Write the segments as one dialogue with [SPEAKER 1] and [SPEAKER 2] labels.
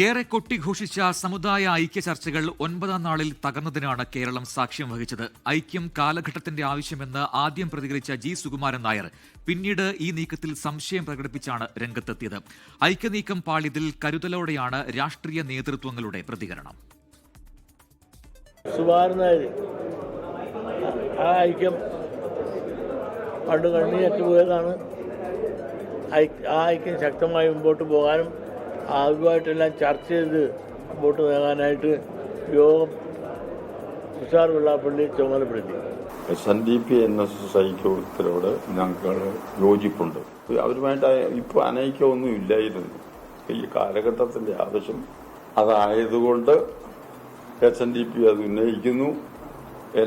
[SPEAKER 1] ഏറെ കൊട്ടിഘോഷിച്ച സമുദായ ഐക്യ ചർച്ചകൾ 9ാം നാളിൽ തകർന്നതിനാണ് കേരളം സാക്ഷ്യം വഹിച്ചത്. ഐക്യം കാലഘട്ടത്തിന്റെ ആവശ്യമെന്ന് ആദ്യം പ്രതികരിച്ച ജി സുകുമാരൻ നായർ പിന്നീട് ഈ നീക്കത്തിൽ സംശയം പ്രകടിപ്പിച്ചാണ് രംഗത്തെത്തിയത്. ഐക്യനീക്കം പാളിയതിൽ കരുതലോടെയാണ് രാഷ്ട്രീയ നേതൃത്വങ്ങളുടെ പ്രതികരണം.
[SPEAKER 2] ഐക്യം പണ്ട് കണ്ണിയറ്റുപോയതാണ്. ആ ഐക്യം ശക്തമായി മുമ്പോട്ട് പോകാനും ആദ്യമായിട്ടെല്ലാം ചർച്ച ചെയ്ത് മുമ്പോട്ട് നീങ്ങാനായിട്ട് യോഗം തുഷാർ വെള്ളാപ്പള്ളി ചുമതലപ്പെടുത്തി.
[SPEAKER 3] SNDP NSS ഐക്യത്തിനോട് ഞങ്ങൾ യോജിപ്പുണ്ട്. അവരുമായിട്ട് ഇപ്പോൾ അനൈക്യമൊന്നും ഇല്ലായിരുന്നു. ഈ കാലഘട്ടത്തിന്റെ ആവശ്യം അതായതുകൊണ്ട് SNDP അത് ഉന്നയിക്കുന്നു,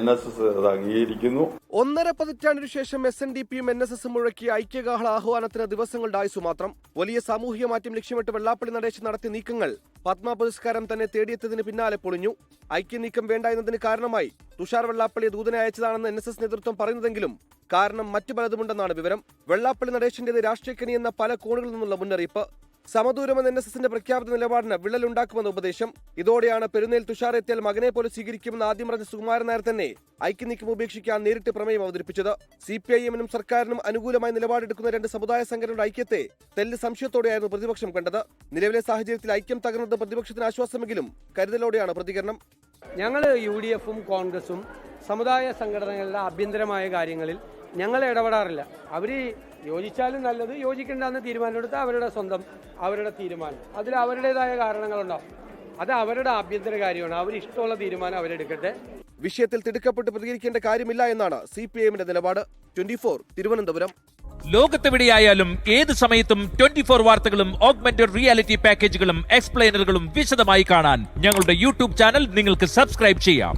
[SPEAKER 3] NSS അത് അംഗീകരിക്കുന്നു.
[SPEAKER 4] 1.5 പതിറ്റാണ്ടിനു ശേഷം SNDPയും NSSും മുഴക്കിയ ഐക്യകാഹള ആഹ്വാനത്തിന് ദിവസങ്ങളുടെ ആയുസ് മാത്രം. വലിയ സാമൂഹിക മാറ്റം ലക്ഷ്യമിട്ട് വെള്ളാപ്പള്ളി നടേശൻ നടത്തിയ നീക്കങ്ങൾ പത്മ പുരസ്കാരം തന്നെ തേടിയെത്തതിന് പിന്നാലെ പൊളിഞ്ഞു. ഐക്യനീക്കം വേണ്ട എന്നതിന് കാരണമായി തുഷാർ വെള്ളാപ്പള്ളിയെ ദൂതനെ അയച്ചതാണെന്ന് NSS നേതൃത്വം പറയുന്നതെങ്കിലും കാരണം മറ്റു പലതുമുണ്ടെന്നാണ് വിവരം. വെള്ളാപ്പള്ളി നടേശന്റേത് രാഷ്ട്രീയക്കണി എന്ന പല കോണുകളിൽ നിന്നുള്ള മുന്നറിയിപ്പ്. സമദൂരമെന്ന NSSന്റെ പ്രഖ്യാപിത നിലപാടിന് വിള്ളലുണ്ടാക്കുമെന്ന ഉപദേശം. ഇതോടെയാണ് പെരുന്നേൽ തുഷാർ എത്തിയാൽ മകനെ പോലെ സ്വീകരിക്കുമെന്ന് ആദ്യം പറഞ്ഞ സുകുമാരൻ നായർ തന്നെ ഐക്യനീക്കം ഉപേക്ഷിക്കാൻ നേരിട്ട് പ്രമേയം അവതരിപ്പിച്ചത്. CPIMനും സർക്കാരിനും അനുകൂലമായി നിലപാടെടുക്കുന്ന രണ്ട് സമുദായ സംഘടനയുടെ ഐക്യത്തെ തെല്ല് സംശയത്തോടെയായിരുന്നു പ്രതിപക്ഷം കണ്ടത്. നിലവിലെ സാഹചര്യത്തിൽ ഐക്യം തകർന്നത് പ്രതിപക്ഷത്തിന് ആശ്വാസമെങ്കിലും കരുതലോടെയാണ് പ്രതികരണം.
[SPEAKER 5] ഞങ്ങൾ UDFും കോൺഗ്രസും സമുദായ സംഘടനകളുടെ ആഭ്യന്തരമായ കാര്യങ്ങളിൽ ഞങ്ങൾ ഇടപെടാറില്ല. അവർ യോജിച്ചാലും നല്ലത്, യോജിക്കേണ്ടെന്ന് തീരുമാനമെടുത്താൽ അവരുടെ തീരുമാനം. അതിൽ അവരുടേതായ കാരണങ്ങളുണ്ടാവും. അത് അവരുടെ ആഭ്യന്തര കാര്യമാണ്. അവരിഷ്ടമുള്ള തീരുമാനം അവരെടുക്കട്ടെ.
[SPEAKER 4] വിഷയത്തിൽ തിടുക്കപ്പെട്ട് പ്രതികരിക്കേണ്ട കാര്യമില്ല എന്നാണ് CPIMന്റെ നിലപാട്. 24 തിരുവനന്തപുരം.
[SPEAKER 6] ലോകത്തെവിടെയായാലും ഏത് സമയത്തും 24 വാർത്തകളും ഓഗ്മെന്റഡ് റിയാലിറ്റി പാക്കേജുകളും എക്സ്പ്ലെയിനറുകളും വിശദമായി കാണാൻ ഞങ്ങളുടെ YouTube ചാനൽ നിങ്ങൾക്ക് സബ്സ്ക്രൈബ് ചെയ്യാം.